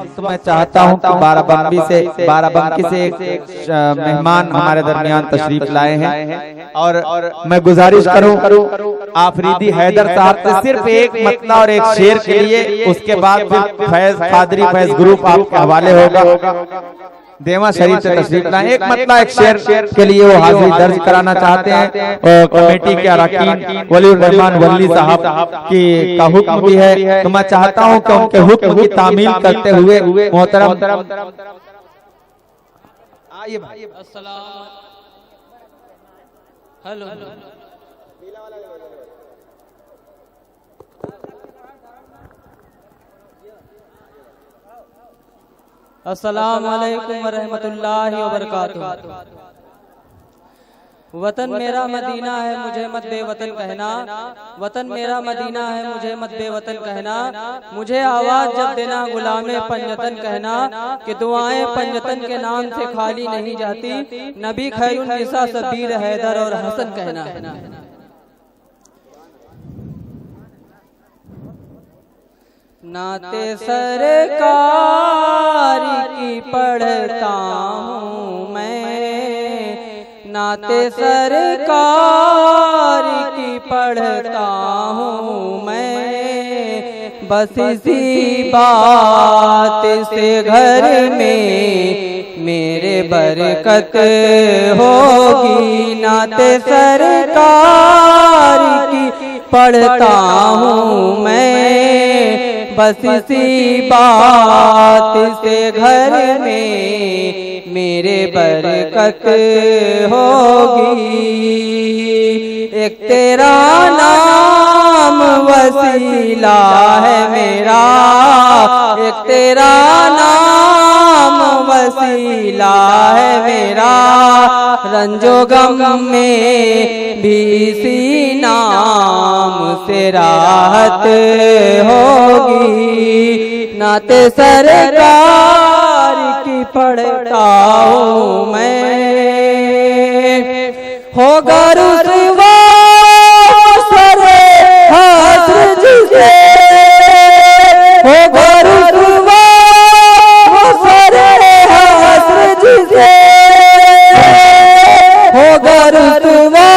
वक्त मैं चाहता हूं कि बाराबंकी से एक मेहमान हमारे दरमियान तशरीफ लाए हैं और मैं गुजारिश करूं आफरीदी हैदर साहब से सिर्फ एक मतला और एक शेर के लिए, उसके बाद फिर फैज कादरी फैज ग्रुप आपके हवाले होगा। देवा शरीफ से तशरीफ लाए, एक मतला एक शेर के लिए वो हाजिरी दर्ज कराना चाहते हैं और कमेटी के अरकान वलीउर रहमान वली साहब की का हुक्म भी है, तो मैं चाहता हूं कि उनके हुक्म की तामील करते हुए मोहतरम आइए भाई। हेलो अस्सलाम वालेकुम वरहमतुल्लाहि वबरकातुहू। वतन मेरा मदीना है मुझे मत बेवतन कहना, वतन मेरा मदीना है मुझे मत बेवतन कहना। मुझे आवाज जब देना गुलामे पंजतन कहना, कि दुआएं पंजतन के नाम से खाली नहीं जाती। नबी खैरुन निसा सबीर हैदर और हसन कहना। नाते सरकार की पढ़ता हूँ मैं, नाते सरकार की पढ़ता हूँ मैं। बस इसी बात से घर में मेरे बरकत होगी। नाते सरकार की पढ़ता हूँ मैं, बस इसी बात से घर में मेरे बरकत होगी। एक तेरा नाम वसीला है मेरा, एक तेरा नाम वसीला है मेरा। रंजो गम में भी इसी नाम से राहत होगी। नाते सरकार की पढ़ता हूँ मैं, होगा रुसवा सरे हस्र जिसे, होगा रुसवा सरे हस्र जिसे, होगा रुसवा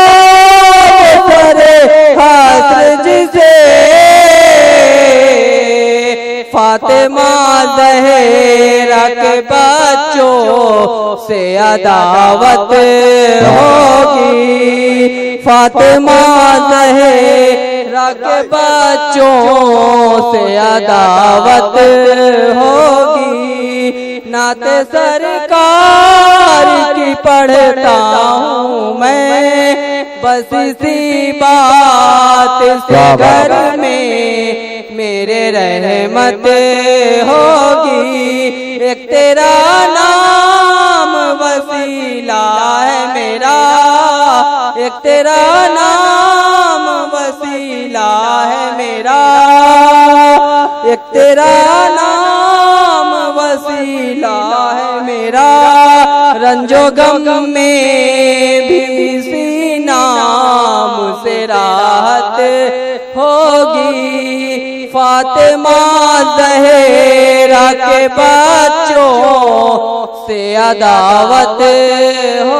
सरे हस्र जिसे। फातिमा ज़हरा के बच्चों से अदावत होगी। फातिमा ज़हरा के बच्चों से अदावत होगी। नाते सरकार की पढ़ता हूँ मैं, बस इसी बात से घर में मेरे रहमत होगी। एक तेरा नाम वसीला है मेरा, एक तेरा नाम वसीला है मेरा, एक तेरा नाम वसीला है मेरा। रंजो गम में भी इसी नाम से राहत होगी। फातिमा ज़हरा के बच्चों से अदावत हो